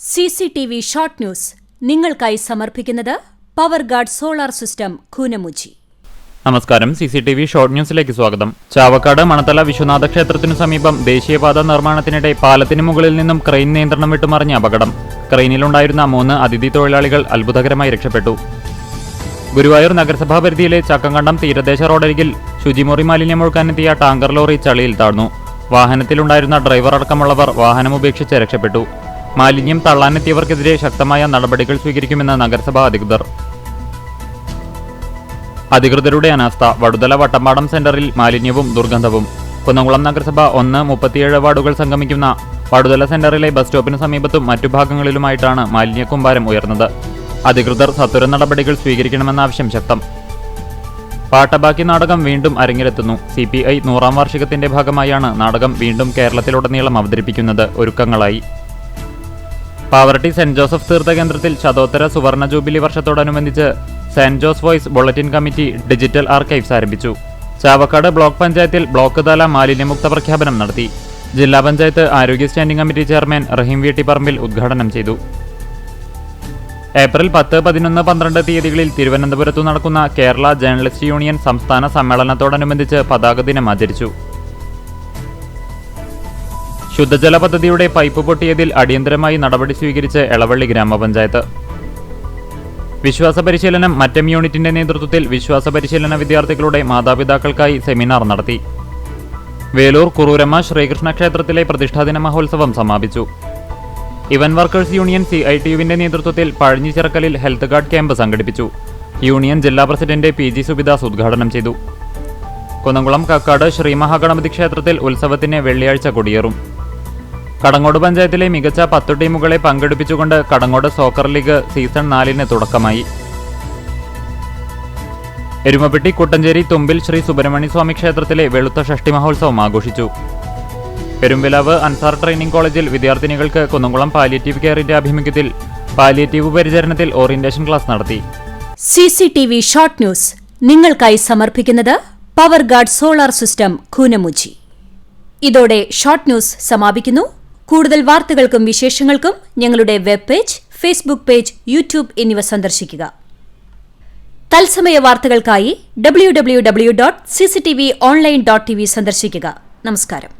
CCTV short news നിങ്ങൾക്കായി സമർപ്പിക്കുന്നത് power guard solar system Koonamuchi. നമസ്കാരം. CCTV ഷോർട്ട് ന്യൂസിലേക്ക് സ്വാഗതം. ചാവക്കാട് മണത്തല വിശ്വനാഥ ക്ഷേത്രത്തിനു സമീപം ദേശീയപാത നിർമ്മാണത്തിനിടെ പാലത്തിന് മുകളിൽ നിന്നും ക്രെയിൻ നിയന്ത്രണം വിട്ടുമറിഞ്ഞ അപകടം. ക്രെയിനിലുണ്ടായിരുന്ന 3 അതിഥി തൊഴിലാളികൾ അത്ഭുതകരമായി രക്ഷപ്പെട്ടു. ഗുരുവായൂർ നഗരസഭാ പരിധിയിലെ ചക്കങ്കണ്ടം തീരദേശ റോഡരികിൽ ശുചിമുറി മാലിന്യം ഒഴുക്കാനെത്തിയ ടാങ്കർ ലോറി ചളിയിൽ താഴ്ന്നു. വാഹനത്തിലുണ്ടായിരുന്ന ഡ്രൈവർ അടക്കമുള്ളവർ വാഹനം ഉപേക്ഷിച്ച് രക്ഷപ്പെട്ടു. മാലിന്യം തള്ളാനെത്തിയവർക്കെതിരെ ശക്തമായ നടപടികൾ സ്വീകരിക്കുമെന്ന് നഗരസഭാ അധികൃതരുടെ അനാസ്ഥ. വടുതല വട്ടമ്പാടം സെന്ററിൽ മാലിന്യവും ദുർഗന്ധവും. കുന്നംകുളം നഗരസഭ 37 വാർഡുകൾ സംഗമിക്കുന്ന വടുതല സെന്ററിലെ ബസ് സ്റ്റോപ്പിന് സമീപത്തും മറ്റു ഭാഗങ്ങളിലുമായിട്ടാണ് മാലിന്യക്കൂമ്പാരം ഉയർന്നത്. അധികൃതർ സത്വര നടപടികൾ സ്വീകരിക്കണമെന്ന ആവശ്യം ശക്തം. പാട്ടബാക്കി നാടകം വീണ്ടും അരങ്ങിലെത്തുന്നു. CPI 100ാം വാർഷികത്തിന്റെ ഭാഗമായാണ് നാടകം വീണ്ടും കേരളത്തിലുടനീളം അവതരിപ്പിക്കുന്നത്. ഒരുക്കങ്ങളായി. പാവറട്ടി സെന്റ് ജോസഫ് തീർത്ഥകേന്ദ്രത്തിൽ ശതോത്തര സുവർണ ജൂബിലി വർഷത്തോടനുബന്ധിച്ച് saint Jose voice bulletin committee digital archives ആരംഭിച്ചു. ചാവക്കാട് ബ്ലോക്ക് പഞ്ചായത്തിൽ ബ്ലോക്ക് തല മാലിന്യമുക്ത പ്രഖ്യാപനം നടത്തി. ജില്ലാ പഞ്ചായത്ത് ആരോഗ്യ സ്റ്റാൻഡിംഗ് കമ്മിറ്റി ചെയർമാൻ റഹീം വീട്ടിപ്പറമ്പിൽ ഉദ്ഘാടനം ചെയ്തു. ഏപ്രിൽ 10, 11, 12 തീയതികളിൽ തിരുവനന്തപുരത്തു നടക്കുന്ന കേരള ജേർണലിസ്റ്റ് യൂണിയൻ സംസ്ഥാന സമ്മേളനത്തോടനുബന്ധിച്ച് പതാക ദിനം ആചരിച്ചു. ശുദ്ധജല പദ്ധതിയുടെ പൈപ്പ് പൊട്ടിയതിൽ അടിയന്തരമായി നടപടി സ്വീകരിച്ച് എളവള്ളി ഗ്രാമപഞ്ചായത്ത്. വിശ്വാസ പരിശീലനം മറ്റം യൂണിറ്റിന്റെ നേതൃത്വത്തിൽ വിശ്വാസ പരിശീലന വിദ്യാർത്ഥികളുടെ മാതാപിതാക്കൾക്കായി സെമിനാർ നടത്തി. വേലൂർ കുറൂരമ്മ ശ്രീകൃഷ്ണ ക്ഷേത്രത്തിലെ പ്രതിഷ്ഠാദിന മഹോത്സവം സമാപിച്ചു. ഇവന്റ് വർക്കേഴ്സ് യൂണിയൻ CITUവിന്റെ നേതൃത്വത്തിൽ പഴഞ്ഞിച്ചിറക്കലിൽ ഹെൽത്ത് കാർഡ് ക്യാമ്പ് സംഘടിപ്പിച്ചു. യൂണിയൻ ജില്ലാ പ്രസിഡന്റ് PG സുബിദാസ് ഉദ്ഘാടനം ചെയ്തു. കുന്നംകുളം കക്കാട് ശ്രീ മഹാഗണപതി ക്ഷേത്രത്തിൽ ഉത്സവത്തിന് വെള്ളിയാഴ്ച കൊടിയേറും. കടങ്ങോട് പഞ്ചായത്തിലെ മികച്ച 10 ടീമുകളെ പങ്കെടുപ്പിച്ചുകൊണ്ട് കടങ്ങോട് സോക്കർ ലീഗ് സീസൺ 4 തുടക്കമായി. എരുമപ്പെട്ടി കുട്ടഞ്ചേരി തുമ്പിൽ ശ്രീ സുബ്രഹ്മണ്യ സ്വാമി ക്ഷേത്രത്തിലെ വെളുത്ത ഷഷ്ടി മഹോത്സവം ആഘോഷിച്ചു. പെരുമ്പിലാവ് അൻസാർ ട്രെയിനിംഗ് കോളേജിൽ വിദ്യാർത്ഥിനികൾക്ക് കുന്നംകുളം പാലിയേറ്റീവ് കെയറിന്റെ ആഭിമുഖ്യത്തിൽ പാലിയേറ്റീവ് പരിചരണത്തിൽ ഓറിയന്റേഷൻ ക്ലാസ് നടത്തി. CCTV ഷോർട്ട് ന്യൂസ് നിങ്ങൾക്കായി സമർപ്പിക്കുന്നത് power guard solar system Koonamuchi. ഇതോടെ ഷോർട്ട് ന്യൂസ് സമാപിക്കുന്നു. കൂടുതൽ വാർത്തകൾക്കും വിശേഷങ്ങൾക്കും ഞങ്ങളുടെ web page, Facebook page, YouTube എന്നിവ സന്ദർശിക്കുക. തത്സമയ വാർത്തകൾക്കായി www.cctv online.tv സന്ദർശിക്കുക. നമസ്കാരം.